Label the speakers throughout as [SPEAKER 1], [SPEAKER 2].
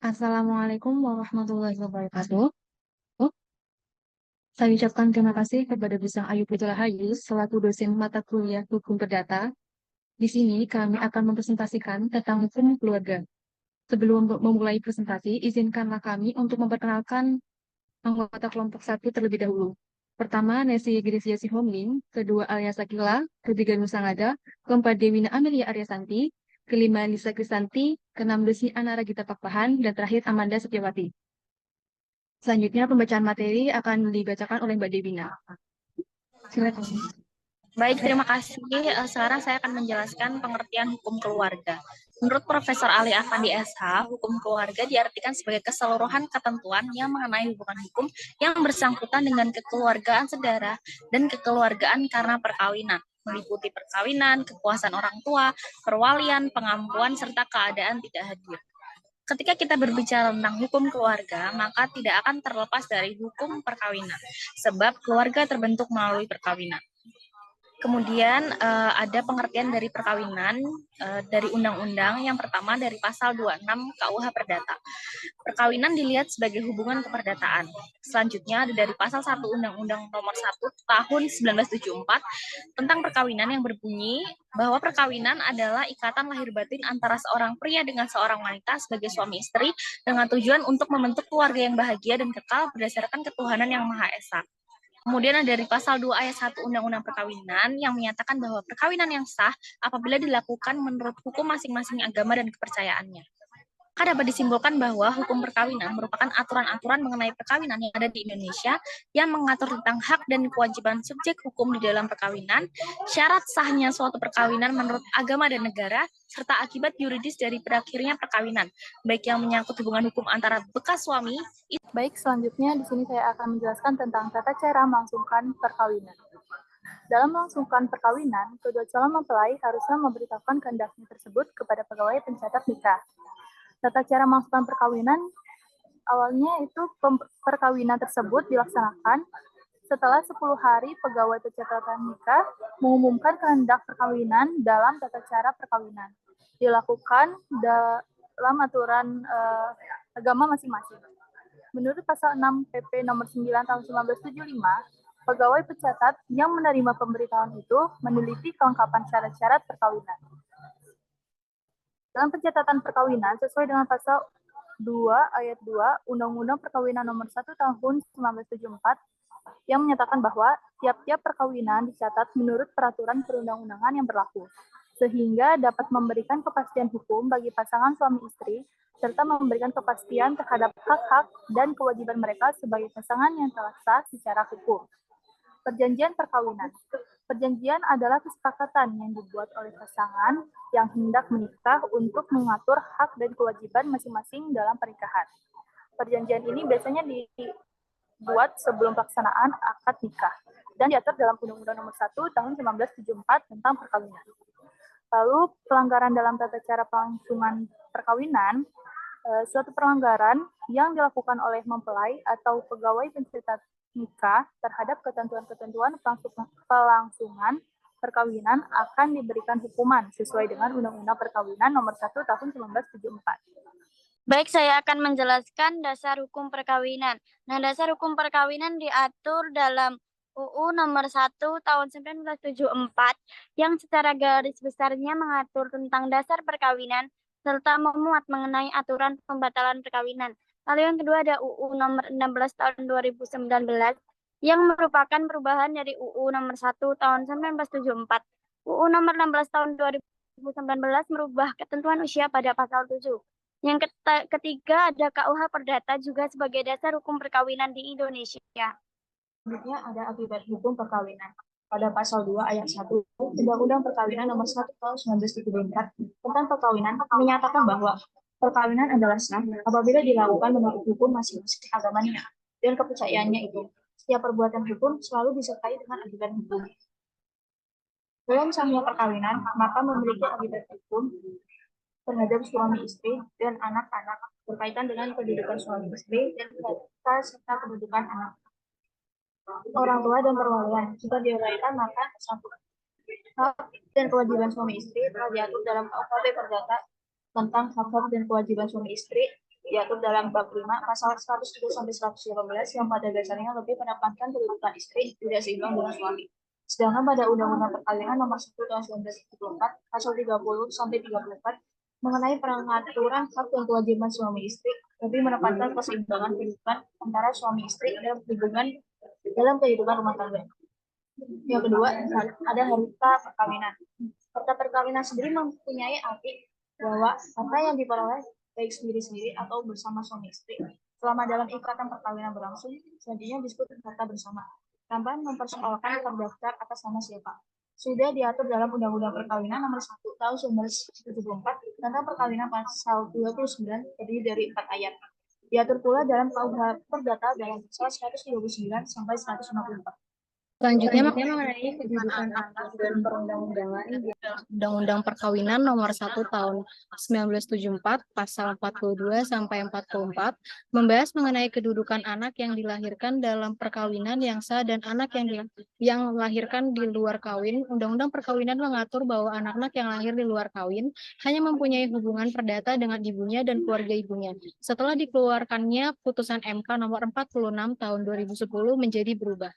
[SPEAKER 1] Assalamualaikum warahmatullahi wabarakatuh. Saya ucapkan terima kasih kepada Bu Sang Ayu Putra Hayu selaku dosen mata kuliah Hukum Perdata. Di sini kami akan mempresentasikan tentang hukum keluarga. Sebelum memulai presentasi, izinkanlah kami untuk memperkenalkan anggota kelompok satu terlebih dahulu. Pertama, Nesi Gracia Sihomling, kedua Alia Sakila, ketiga Nusangada, keempat Dewina Amelia Aryasanti, kelima Lisa Kristanti, keenam Desi Ana Ragita Pakpahan, dan terakhir Amanda Setiawati. Selanjutnya pembacaan materi akan dibacakan oleh Mbak Devina. Silakan.
[SPEAKER 2] Baik, terima kasih. Sekarang saya akan menjelaskan pengertian hukum keluarga. Menurut Profesor Ali Afandi SH, hukum keluarga diartikan sebagai keseluruhan ketentuan yang mengenai hubungan hukum yang bersangkutan dengan kekeluargaan saudara dan kekeluargaan karena perkawinan, meliputi perkawinan, kekuasaan orang tua, perwalian, pengampuan, serta keadaan tidak hadir. Ketika kita berbicara tentang hukum keluarga, maka tidak akan terlepas dari hukum perkawinan, sebab keluarga terbentuk melalui perkawinan. Kemudian ada pengertian dari perkawinan dari undang-undang. Yang pertama dari pasal 26 KUH Perdata. Perkawinan dilihat sebagai hubungan keperdataan. Selanjutnya ada dari pasal 1 Undang-Undang Nomor 1 Tahun 1974 tentang perkawinan yang berbunyi bahwa perkawinan adalah ikatan lahir batin antara seorang pria dengan seorang wanita sebagai suami istri dengan tujuan untuk membentuk keluarga yang bahagia dan kekal berdasarkan ketuhanan yang Maha Esa. Kemudian ada dari pasal 2 ayat 1 Undang-Undang Perkawinan yang menyatakan bahwa perkawinan yang sah apabila dilakukan menurut hukum masing-masing agama dan kepercayaannya. Maka dapat disimpulkan bahwa hukum perkawinan merupakan aturan-aturan mengenai perkawinan yang ada di Indonesia yang mengatur tentang hak dan kewajiban subjek hukum di dalam perkawinan, syarat sahnya suatu perkawinan menurut agama dan negara, serta akibat yuridis dari berakhirnya perkawinan, baik yang menyangkut hubungan hukum antara bekas suami. Baik, selanjutnya di sini saya akan menjelaskan tentang tata cara melangsungkan perkawinan. Dalam melangsungkan perkawinan, kedua calon mempelai harusnya memberitahukan kehendaknya tersebut kepada pegawai pencatat nikah. Tata cara melangsungkan perkawinan, awalnya itu perkawinan tersebut dilaksanakan setelah 10 hari pegawai pencatatan nikah mengumumkan kehendak perkawinan dalam tata cara perkawinan. Dilakukan dalam aturan agama masing-masing. Menurut pasal 6 PP nomor 9 tahun 1975, pegawai pencatat yang menerima pemberitahuan itu meneliti kelengkapan syarat-syarat perkawinan. Dalam pencatatan perkawinan sesuai dengan pasal 2 ayat 2 Undang-Undang Perkawinan nomor 1 tahun 1974 yang menyatakan bahwa tiap-tiap perkawinan dicatat menurut peraturan perundang-undangan yang berlaku, sehingga dapat memberikan kepastian hukum bagi pasangan suami istri, serta memberikan kepastian terhadap hak-hak dan kewajiban mereka sebagai pasangan yang telah sah secara hukum. Perjanjian perkawinan. Perjanjian adalah kesepakatan yang dibuat oleh pasangan yang hendak menikah untuk mengatur hak dan kewajiban masing-masing dalam pernikahan. Perjanjian ini biasanya dibuat sebelum pelaksanaan akad nikah dan diatur dalam Undang-Undang Nomor 1 Tahun 1974 tentang perkawinan. Lalu pelanggaran dalam tata cara pelangsungan perkawinan, suatu pelanggaran yang dilakukan oleh mempelai atau pegawai pencatat nikah terhadap ketentuan-ketentuan pelangsungan perkawinan akan diberikan hukuman sesuai dengan Undang-Undang Perkawinan Nomor 1 Tahun 1974.
[SPEAKER 3] Baik, saya akan menjelaskan dasar hukum perkawinan. Nah, dasar hukum perkawinan diatur dalam UU Nomor 1 Tahun 1974 yang secara garis besarnya mengatur tentang dasar perkawinan serta memuat mengenai aturan pembatalan perkawinan. Lalu yang kedua ada UU Nomor 16 Tahun 2019 yang merupakan perubahan dari UU Nomor 1 Tahun 1974. UU Nomor 16 Tahun 2019 merubah ketentuan usia pada pasal 7. Yang ketiga ada KUH Perdata juga sebagai dasar hukum perkawinan di Indonesia.
[SPEAKER 4] Selanjutnya ada akibat hukum perkawinan. Pada pasal 2 ayat 1 Undang-Undang Perkawinan Nomor 1 Tahun 1974 tentang perkawinan menyatakan bahwa perkawinan adalah sah apabila dilakukan menurut hukum masing-masing agamanya dan kepercayaannya itu. Setiap perbuatan hukum selalu disertai dengan akibat hukum. Dalam sahnya perkawinan, maka memiliki akibat hukum terhadap suami istri dan anak-anak berkaitan dengan kedudukan suami istri dan serta kedudukan anak orang tua dan perwalian. Jika diuraikan maka satu hak dan kewajiban suami istri telah diatur dalam KUHP Perdata tentang hak-hak dan kewajiban suami istri diatur dalam bab 5 pasal 107-118 yang pada dasarnya lebih menekankan kedudukan istri tidak seimbang dengan suami. Sedangkan pada Undang-Undang Perkawinan Nomor 1 Tahun 1974 pasal 30-34 mengenai pengaturan hak dan kewajiban suami istri lebih menekankan keseimbangan kehidupan antara suami istri dalam kehidupan rumah tangga. Yang kedua, ada harta perkawinan. Harta perkawinan sendiri mempunyai arti bahwa harta yang diperoleh baik sendiri-sendiri atau bersama suami istri selama dalam ikatan perkawinan berlangsung, selanjutnya disebut harta bersama, tanpa mempersoalkan terdaftar atas nama siapa. Sudah diatur dalam Undang-Undang Perkawinan Nomor 1 Tahun 1974 tentang perkawinan pasal 29 terdiri dari 4 ayat. Diatur pula dalam KUH Perdata dalam pasal 139 sampai 154.
[SPEAKER 1] Selanjutnya mengenai kedudukan anak dan perundang-undangan di Undang-Undang Perkawinan Nomor 1 Tahun 1974 Pasal 42 sampai 44 membahas mengenai kedudukan anak yang dilahirkan dalam perkawinan yang sah dan anak yang dilahirkan di luar kawin. Undang-Undang Perkawinan mengatur bahwa anak-anak yang lahir di luar kawin hanya mempunyai hubungan perdata dengan ibunya dan keluarga ibunya. Setelah dikeluarkannya putusan MK Nomor 46 Tahun 2010 menjadi berubah.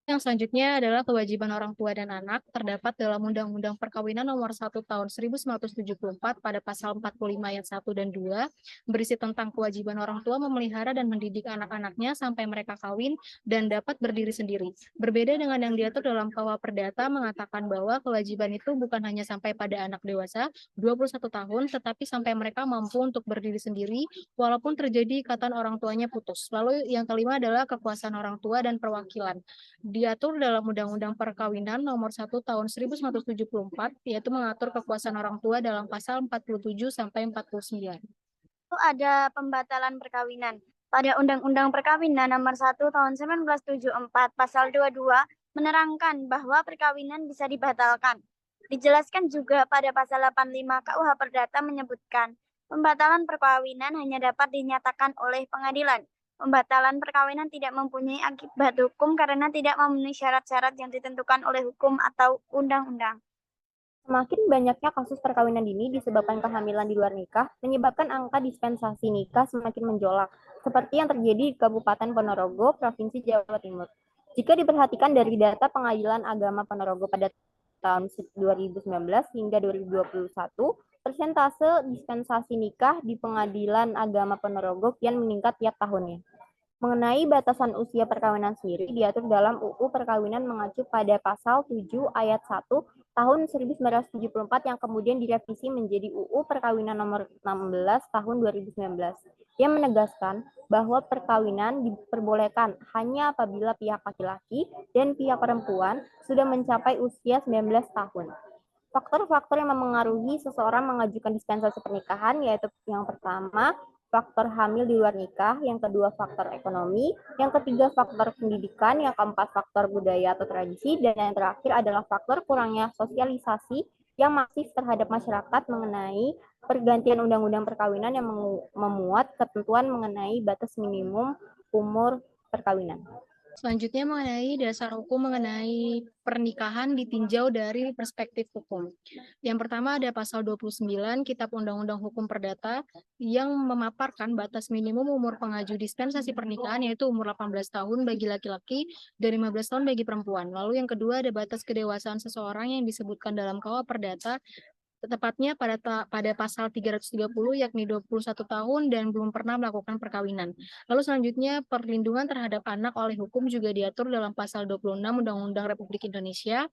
[SPEAKER 1] Yang selanjutnya adalah kewajiban orang tua dan anak terdapat dalam Undang-Undang Perkawinan Nomor 1 Tahun 1974 pada pasal 45 ayat 1 dan 2 berisi tentang kewajiban orang tua memelihara dan mendidik anak-anaknya sampai mereka kawin dan dapat berdiri sendiri. Berbeda dengan yang diatur dalam KUH Perdata mengatakan bahwa kewajiban itu bukan hanya sampai pada anak dewasa 21 tahun tetapi sampai mereka mampu untuk berdiri sendiri walaupun terjadi ikatan orang tuanya putus. Lalu yang kelima adalah kekuasaan orang tua dan perwakilan. Diatur dalam Undang-Undang Perkawinan Nomor 1 Tahun 1974, yaitu mengatur kekuasaan orang tua dalam pasal 47 sampai 49.
[SPEAKER 3] Itu ada pembatalan perkawinan. Pada Undang-Undang Perkawinan Nomor 1 Tahun 1974 Pasal 22 menerangkan bahwa perkawinan bisa dibatalkan. Dijelaskan juga pada Pasal 85 KUH Perdata menyebutkan pembatalan perkawinan hanya dapat dinyatakan oleh pengadilan. Pembatalan perkawinan tidak mempunyai akibat hukum karena tidak memenuhi syarat-syarat yang ditentukan oleh hukum atau undang-undang.
[SPEAKER 5] Semakin banyaknya kasus perkawinan dini disebabkan kehamilan di luar nikah, menyebabkan angka dispensasi nikah semakin menjolak, seperti yang terjadi di Kabupaten Ponorogo, Provinsi Jawa Timur. Jika diperhatikan dari data Pengadilan Agama Ponorogo pada tahun 2019 hingga 2021, persentase dispensasi nikah di Pengadilan Agama Ponorogo kian meningkat tiap tahunnya. Mengenai batasan usia perkawinan sendiri diatur dalam UU Perkawinan mengacu pada pasal 7 ayat 1 tahun 1974 yang kemudian direvisi menjadi UU Perkawinan Nomor 16 tahun 2019 yang menegaskan bahwa perkawinan diperbolehkan hanya apabila pihak laki-laki dan pihak perempuan sudah mencapai usia 19 tahun. Faktor-faktor yang memengaruhi seseorang mengajukan dispensasi pernikahan yaitu yang pertama, faktor hamil di luar nikah, yang kedua faktor ekonomi, yang ketiga faktor pendidikan, yang keempat faktor budaya atau tradisi, dan yang terakhir adalah faktor kurangnya sosialisasi yang masif terhadap masyarakat mengenai pergantian undang-undang perkawinan yang memuat ketentuan mengenai batas minimum umur perkawinan.
[SPEAKER 1] Selanjutnya mengenai dasar hukum mengenai pernikahan ditinjau dari perspektif hukum. Yang pertama ada pasal 29 Kitab Undang-Undang Hukum Perdata yang memaparkan batas minimum umur pengaju dispensasi pernikahan yaitu umur 18 tahun bagi laki-laki dan 15 tahun bagi perempuan. Lalu yang kedua ada batas kedewasaan seseorang yang disebutkan dalam KUH Perdata tepatnya pada pasal 330 yakni 21 tahun dan belum pernah melakukan perkawinan. Lalu selanjutnya perlindungan terhadap anak oleh hukum juga diatur dalam pasal 26 Undang-Undang Republik Indonesia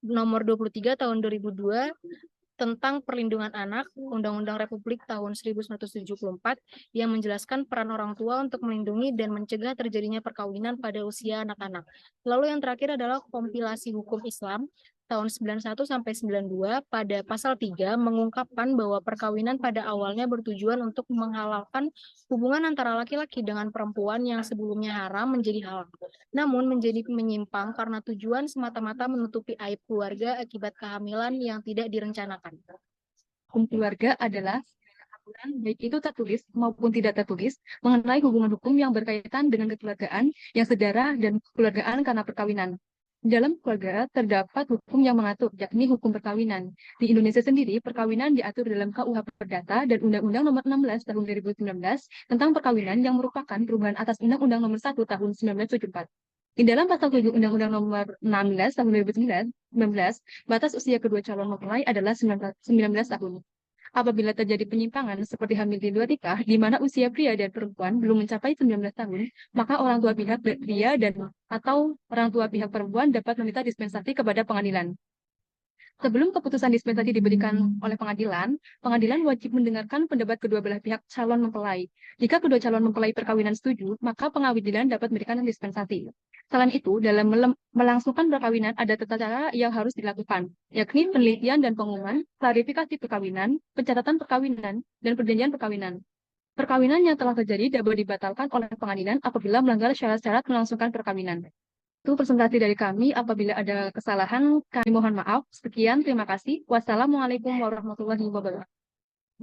[SPEAKER 1] nomor 23 tahun 2002 tentang perlindungan anak, Undang-Undang Republik tahun 1974 yang menjelaskan peran orang tua untuk melindungi dan mencegah terjadinya perkawinan pada usia anak-anak. Lalu yang terakhir adalah kompilasi hukum Islam tahun 91 sampai 92 pada pasal 3 mengungkapkan bahwa perkawinan pada awalnya bertujuan untuk menghalalkan hubungan antara laki-laki dengan perempuan yang sebelumnya haram menjadi halal. Namun menjadi menyimpang karena tujuan semata-mata menutupi aib keluarga akibat kehamilan yang tidak direncanakan. Hukum keluarga adalah aturan baik itu tertulis maupun tidak tertulis mengenai hubungan hukum yang berkaitan dengan kekeluargaan yang sedara dan kekeluargaan karena perkawinan. Dalam keluarga terdapat hukum yang mengatur, yakni hukum perkawinan. Di Indonesia sendiri, perkawinan diatur dalam KUH Perdata dan Undang-Undang Nomor 16 Tahun 2019 tentang perkawinan yang merupakan perubahan atas Undang-Undang Nomor 1 Tahun 1974. Di dalam pasal 7 Undang-Undang Nomor 16 Tahun 2019, batas usia kedua calon mempelai adalah 19 tahun. Apabila terjadi penyimpangan seperti hamil di luar nikah, di mana usia pria dan perempuan belum mencapai 19 tahun, maka orang tua pihak pria dan atau orang tua pihak perempuan dapat meminta dispensasi kepada pengadilan. Sebelum keputusan dispensasi diberikan oleh pengadilan, pengadilan wajib mendengarkan pendapat kedua belah pihak calon mempelai. Jika kedua calon mempelai perkawinan setuju, maka pengadilan dapat memberikan dispensasi. Selain itu, dalam melangsungkan perkawinan ada tata cara yang harus dilakukan, yakni penelitian dan pengumuman, klarifikasi perkawinan, pencatatan perkawinan, dan perjanjian perkawinan. Perkawinan yang telah terjadi dapat dibatalkan oleh pengadilan apabila melanggar syarat-syarat melangsungkan perkawinan. Itu presentasi dari kami. Apabila ada kesalahan, kami mohon maaf. Sekian, terima kasih. Wassalamualaikum warahmatullahi wabarakatuh.